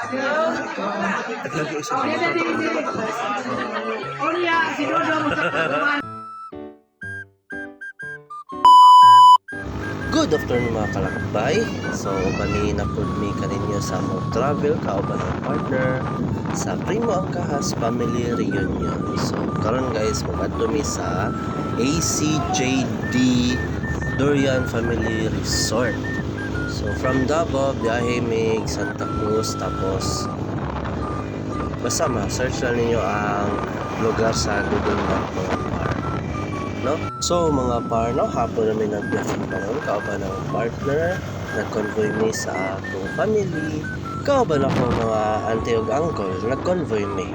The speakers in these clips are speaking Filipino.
Good afternoon mga kalakbay. So, bali na po mi kaninyo sa travel kauban ng partner sa Primo Angkahas Family Reunion. So, karon guys, mag-adto mi sa ACJD Dorian Family Resort. So, from Davao, biyahe mi Santa Cruz, tapos basta ma-search lang ninyo ang lugar sa Google Map mga par. No? So mga par, no, hapon namin nag-vlog karon, kauban ng partner, nag-convoy mi sa akong family, kauban ako mga auntie ug uncle, nag-convoy mi.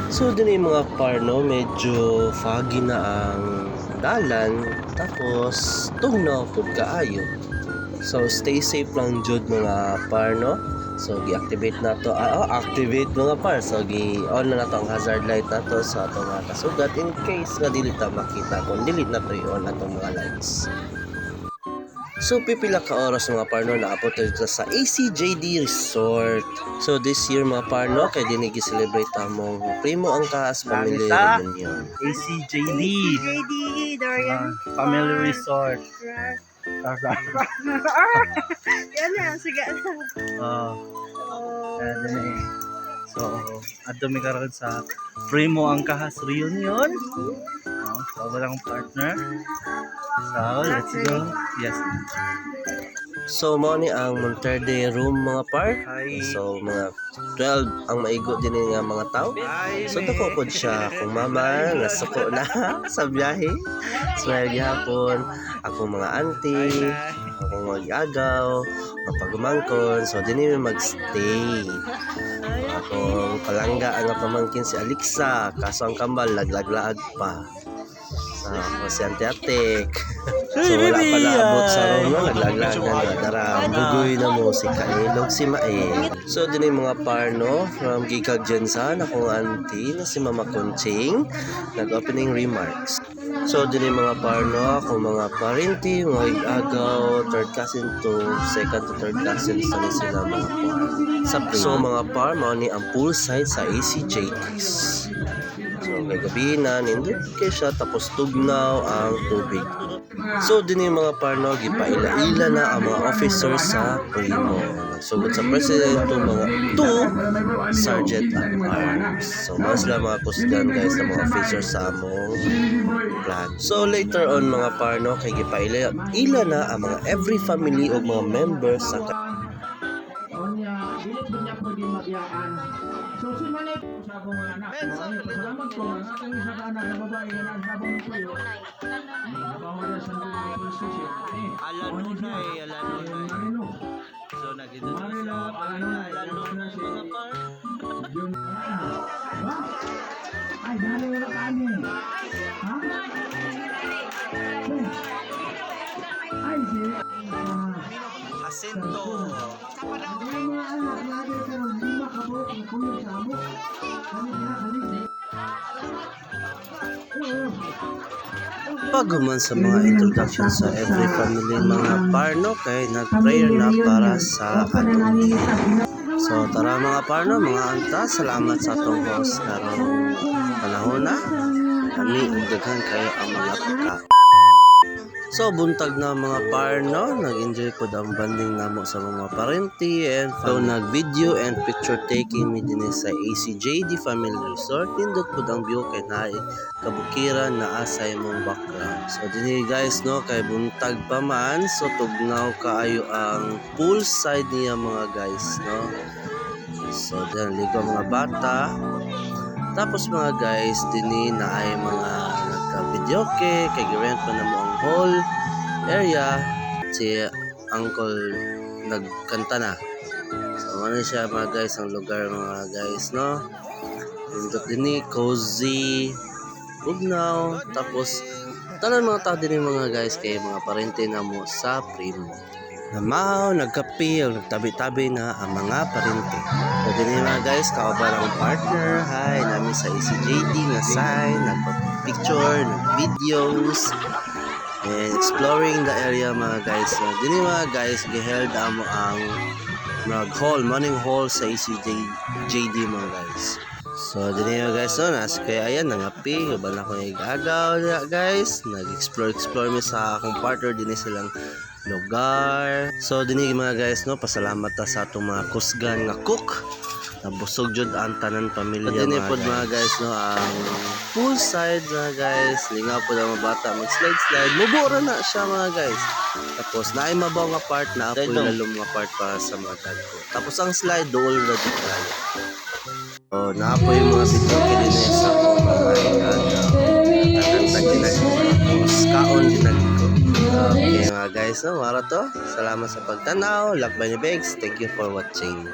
So din yung mga par, no, medyo foggy na ang dalan, tapos tugnaw pud kaayo. So stay safe lang jud mga par, no. So gi-activate na to, activate mga par. So gi-on na to ang hazard light na to sa atong mga kasugat in case nga dili ta makita kung dili na to i-on atong mga lights. So pipila ka oras mga par, no, naabot dito sa ACJD Resort. So this year mga par, no, kay dinhi gi-celebrate among Primo Angkahas Family Reunion. ACJD Dorian Family Resort. Yan na, sige. So, adto mi karon sa Primo Angkahas Reunion. So, walang partner. So, let's go. Yes. So mao ni ang Monterde room mga par. So mga 12 ang maigo din nga mga tao. So dako pod siya kung mama nasuko na sa biyahe. So gihapon ako mga auntie, akong mag-agaw, mapagumangkon. So dinhi mi magstay. Akong palangga ang pamangkin si Alexa, kaso ang kambal laglaglaag pa. Sa si Antiatik. So wala pa naabot sa room, no? Naglaglag na dara bugoy na musika ilog si Mae. So din yung mga par, no, from Gikag Jensan, akong auntie na si Mama Conching, nag-opening remarks. So din yung mga par, no, akong mga parenti, mga igagaw, third cousin to second to third cousin sa sila mga par. So mga par, mao ni ang poolside sa ACJDs. So kagabi na nindot kay siya, tapos tugnaw ang tubig. So din yung mga parno, gipaila-ila na ang mga officers sa Primo. Nagsugod sa president to mga 2 sergeant at arms. So mas lang mga kusgan guys sa mga officers sa among plan. So later on mga parno, kay gipaila-ila na ang mga every family o mga members sa So sumanay ko sa akong mga anak. Salamat po ang aking isa ka anak na babae na nagsabong ko yun. Bawal sa police station. Alan Lunay. So nagito sa Alan Lunay mga par. Ay, dali wala kami. Ha? Ay, si Jacinto. Bago man sa mga introduction sa every family mga parno, kay nag-prayer na para sa ating. So tara mga parno, mga anta, salamat sa atong host karong panahon na kami ugdagan kayo ang mga pagka. So buntag na mga parno, nag-enjoy po ang banding namo sa mga parenti and so nag-video and picture taking mi din sa ACJD Family Resort. Pindot po ang view kay naay kabukiran na asay mong background. So dinhi guys, no, kay buntag pa man, so tugnaw kaayo ang poolside niya mga guys, no. So diyan ligo mga bata. Tapos mga guys, dinhi na ay mga nagka-video kay gi-rent pa na mo ang whole area. Si uncle nagkanta na. So ano siya mga guys ang lugar mga guys, no. Pindot dinhi cozy, ugnaw, tapos tanan mga tao din mga guys kay mga parente na mo sa Primo. Namaw, nagkape, nagtabi-tabi na ang mga parente. So din mga guys, kauban ang partner, hi, namin sa ACJD nga sign, nagpa-picture, nag-videos. and exploring the area mga guys. So dini mga guys giheld amo ang morning hall sa ECJD mga guys. So dini mga guys no nas kay ayan nangapi uban ako igagaw na guys. Nag-explore mi sa akong partner dinhi silang lugar. So dini mga guys no pasalamat ta sa atong mga kusgan nga cook. Nabusog jud ang tanan pamilya mga guys no ang poolside mga guys. Lingaw po ang mga bata mag slide mubura na siya mga guys. Tapos naay mabaw nga part na ako lalong nga part para sa mga dagko. Tapos ang slide dool na di tayo. Oh, naapo yung mga video kininis sa akong mga tapos kaon ginagko. Okay mga guys no, mara to. Salamat sa pagtanaw. Lakbay ni Begs. Thank you for watching.